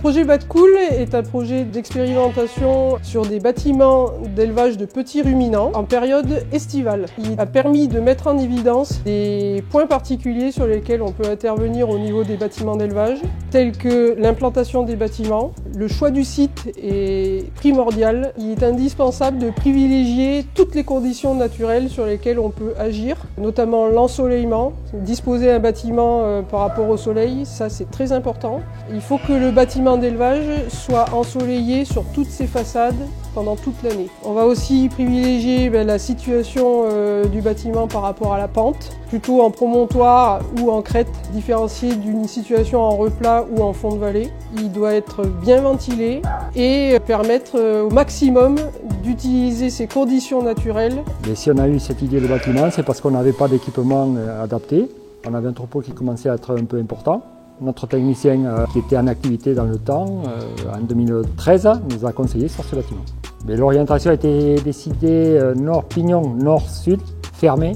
projet Batcool est un projet d'expérimentation sur des bâtiments d'élevage de petits ruminants en période estivale. Il a permis de mettre en évidence des points particuliers sur lesquels on peut intervenir au niveau des bâtiments d'élevage, tels que l'implantation des bâtiments. Le choix du site est primordial. Il est indispensable de privilégier toutes les conditions naturelles sur lesquelles on peut agir, notamment l'ensoleillement. Disposer un bâtiment par rapport au soleil, ça c'est très important. Il faut que le bâtiment d'élevage soit ensoleillé sur toutes ses façades pendant toute l'année. On va aussi privilégier la situation du bâtiment par rapport à la pente, plutôt en promontoire ou en crête, différencié d'une situation en replat ou en fond de vallée. Il doit être bien ventilé et permettre au maximum d'utiliser ces conditions naturelles. Et si on a eu cette idée de bâtiment, c'est parce qu'on n'avait pas d'équipement adapté. On avait un troupeau qui commençait à être un peu important. Notre technicien qui était en activité dans le temps, en 2013, nous a conseillé sur ce bâtiment. Mais l'orientation a été décidée nord-pignon, nord-sud, fermé,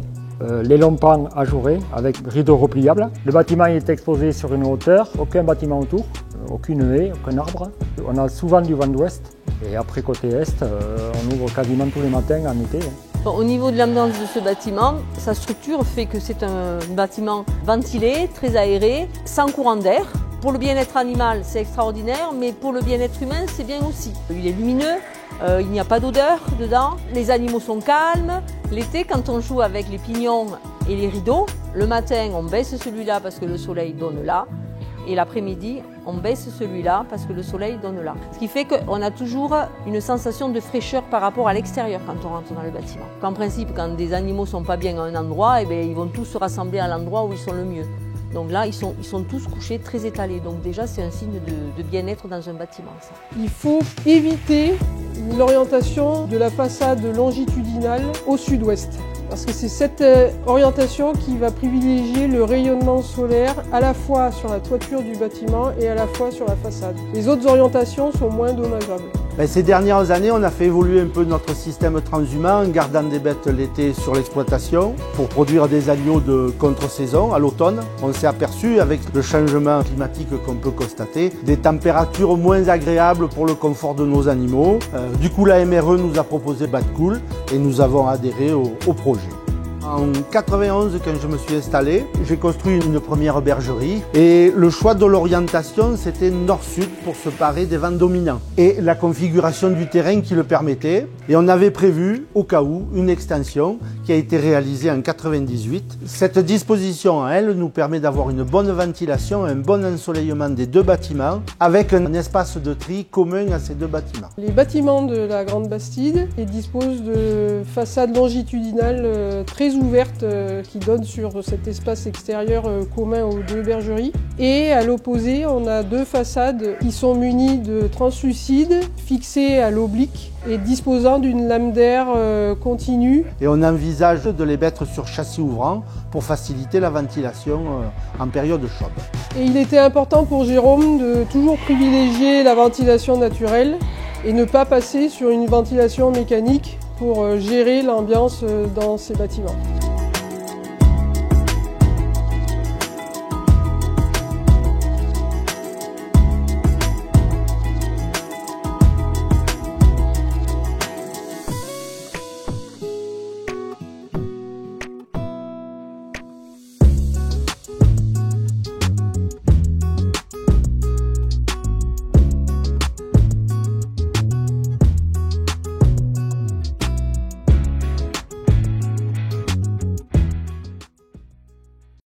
les longs pans ajourés avec rideaux repliables. Le bâtiment est exposé sur une hauteur, aucun bâtiment autour, aucune haie, aucun arbre. On a souvent du vent d'ouest et après côté est, on ouvre quasiment tous les matins en été. Au niveau de l'ambiance de ce bâtiment, sa structure fait que c'est un bâtiment ventilé, très aéré, sans courant d'air. Pour le bien-être animal, c'est extraordinaire, mais pour le bien-être humain, c'est bien aussi. Il est lumineux, il n'y a pas d'odeur dedans, les animaux sont calmes. L'été, quand on joue avec les pignons et les rideaux, le matin, on baisse celui-là parce que le soleil donne là. Et l'après-midi, on baisse celui-là parce que le soleil donne là. Ce qui fait qu'on a toujours une sensation de fraîcheur par rapport à l'extérieur quand on rentre dans le bâtiment. En principe, quand des animaux ne sont pas bien à un endroit, ils vont tous se rassembler à l'endroit où ils sont le mieux. Donc là, ils sont tous couchés, très étalés. Donc déjà, c'est un signe de bien-être dans un bâtiment. Ça. Il faut éviter l'orientation de la façade longitudinale au sud-ouest. Parce que c'est cette orientation qui va privilégier le rayonnement solaire à la fois sur la toiture du bâtiment et à la fois sur la façade. Les autres orientations sont moins dommageables. Ces dernières années, on a fait évoluer un peu notre système transhumant en gardant des bêtes l'été sur l'exploitation pour produire des agneaux de contre-saison à l'automne. On s'est aperçu avec le changement climatique qu'on peut constater, des températures moins agréables pour le confort de nos animaux. Du coup, la MRE nous a proposé Batcool et nous avons adhéré au projet. En 91, quand je me suis installé, j'ai construit une première bergerie et le choix de l'orientation, c'était nord-sud pour se parer des vents dominants et la configuration du terrain qui le permettait. Et on avait prévu, au cas où, une extension qui a été réalisée en 98. Cette disposition, elle, nous permet d'avoir une bonne ventilation, un bon ensoleillement des deux bâtiments avec un espace de tri commun à ces deux bâtiments. Les bâtiments de la Grande Bastide disposent de façades longitudinales très ouvertes qui donnent sur cet espace extérieur commun aux deux bergeries. Et à l'opposé, on a deux façades qui sont munies de translucides fixés à l'oblique et disposant d'une lame d'air continue. Et on envisage de les mettre sur châssis ouvrant pour faciliter la ventilation en période chaude. Et il était important pour Jérôme de toujours privilégier la ventilation naturelle et ne pas passer sur une ventilation mécanique pour gérer l'ambiance dans ces bâtiments.